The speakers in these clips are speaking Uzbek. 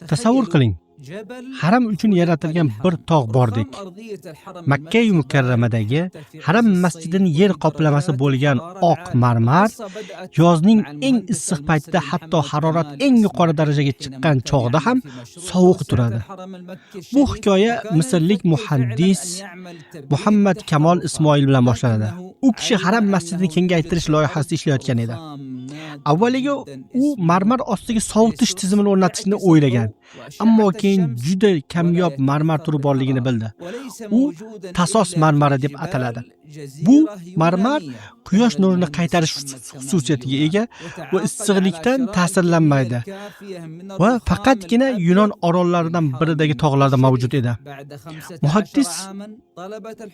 Tasavvur qiling, haram uchun yaratilgan bir tog' bordek. Makka va Mukarramadagi haram masjidining yer qoplamasi bo'lgan oq marmar yozning eng issiq paytida hatto harorat eng yuqori darajaga chiqqan chog'da ham sovuq turadi. Bu hikoya misrlik muhandis Muhammad Kamol Ismoil bilan boshlanadi. U kishi haram masjidini kengaytirish loyihasida ishlayotgan edi. Avvaliga u marmar ostiga sovutish tizimini o'rnatishni o'ylagan, ammo keyin juda kamyob marmar turi borligini bildi. U tasos marmari deb ataladi. Bu marmar quyosh nurini qaytarish xususiyatiga ega va issiqlikdan ta'sirlanmaydi va faqatgina Yunon orollaridan biridagi tog'larda mavjud edi. Muhaddis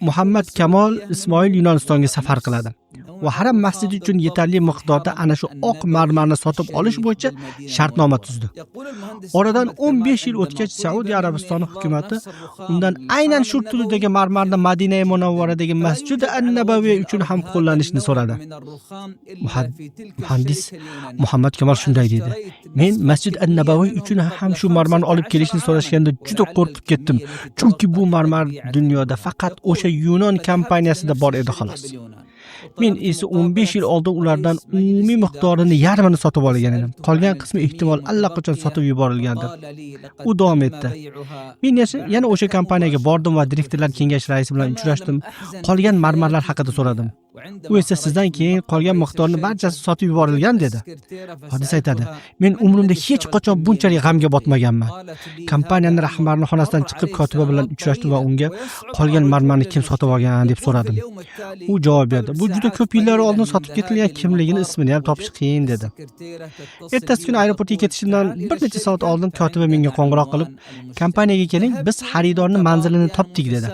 Muhammad Kamol Ismoil Yunonistonga safar qiladi va haram masjidi uchun yetarli miqdorda ana shu oq marmarni sotib olish bo'yicha shartnoma tuzdi. Oradan 15 yil o'tgach, Saudiya Arabistoni hukumatı undan aynan shu turdagi marmarni Madina Munavvaradagi Masjid an-Nabaviy uchun ham qo'llanishni so'radi. Muhandis Muhammad Kamol shunday dedi: "Men Masjid an-Nabaviy uchun ham shu marmarni olib kelishni so'rashganda juda qo'rqib ketdim, chunki bu marmar dunyoda faqat o'sha Yunon kompaniyasida bor edi xolos. Men esa 15 yil oldin ulardan umumiy miqdorini yarmini sotib olgan edim. Qolgan qismi ehtimol allaqachon sotib yuborilgandir." U davom etdi: "Men yana o'sha kompaniyaga bordim va direktorlar kengashi raisi bilan uchrashdim. Qolgan marmarlar haqida so'radim. U esa sizdan keyin qolgan miqdorni barchasi sotib yuborilgan dedi." Hodis aytadi: "Men umrimda hech qachon bunchalik g'amga botmaganman. Kompaniyaning rahbarining xonasidan chiqib kotiba bilan uchrashdim va unga qolgan marmarni kim sotib olgan deb so'radim. U javob berdi: "Bu juda ko'p yillar oldin sotib ketilgan, kimligini, ismini ham topish qiyin" dedi. Ertasi kuni aeroportga ketishimdan bir necha soat oldin kotiba menga qo'ng'iroq qilib, "Kompaniyaga keling, biz xaridorning manzilini topdik" dedi.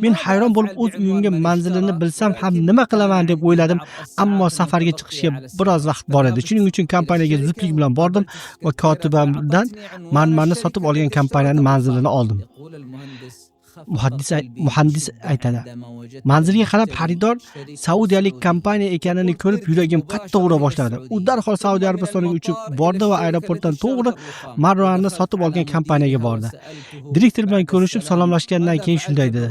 Men hayron bo'lib o'z uyimga manzilini bilsam ham nima qilaman deb o'yladim, ammo safarga chiqishga biroz vaqt bor edi. Shuning uchun kompaniyaga zudlik bilan bordim va kotibamdan marmarni sotib olgan kompaniyaning manzilini oldim. Muhandis aytadi: "Manzilga qarab xaridor saudiyalik kompaniya ekanini ko'rib yuragim qattiq ura boshladi. U darhol Saudiya Arabistoniga uchib bordi va aeroportdan to'g'ri marmarni sotib olgan kompaniyaga bordi. Direktor bilan ko'rishib salomlashgandan keyin shunday dedi: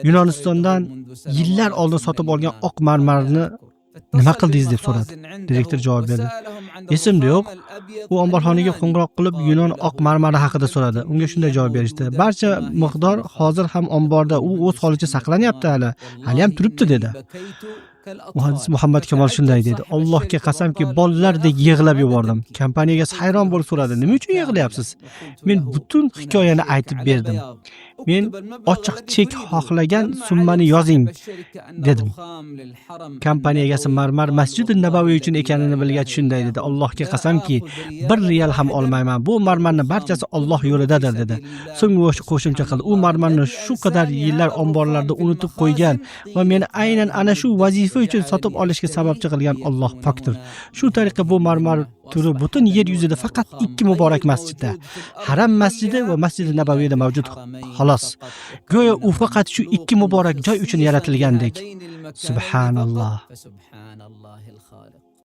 Yunonistondan yillar oldin sotib olgan oq marmarni nima qildingiz deb so'radi. Direktor javob berdi: "Esimda yo'q. U omborxonaga qo'ng'iroq qilib Yunon oq marmari haqida so'radi. Unga shunday javob berishdi: barcha miqdor hozir ham omborda, u o'z holicha saqlanyapti hali ham turibdi" dedi. Muhandis Muhammad Kamol shunday dedi: "Allohga qasamki, bolalardek yig'lab yubordim. Kompaniyaga hayron bo'lib so'radi: 'Nima uchun yig'layapsiz?' Men butun hikoyani aytib berdim. Men ochiq chek xohlagan summani yozing dedim. Kompaniya egasi marmar Masjid an-Nabaviy uchun ekanini bilgach shunday dedi: 'Allohga qasamki, 1 riyal ham olmayman. Bu marmarni barchasi Alloh yo'lidadir' dedi. So'ng qo'shimcha qildi: 'U marmarni shu qadar yillar omborlarda unutib qo'ygan va meni aynan ana shu vazifa uchun sotib olishga sababchi qilgan Alloh pokdir. Shu tariqa bu marmar turi butun yer yuzida faqat 2 muborak masjidda, Haram masjidi va Masjid an-Nabaviyda mavjud xolos. Go'yo u faqat shu 2 muborak joy uchun yaratilgandek. Subhanalloh."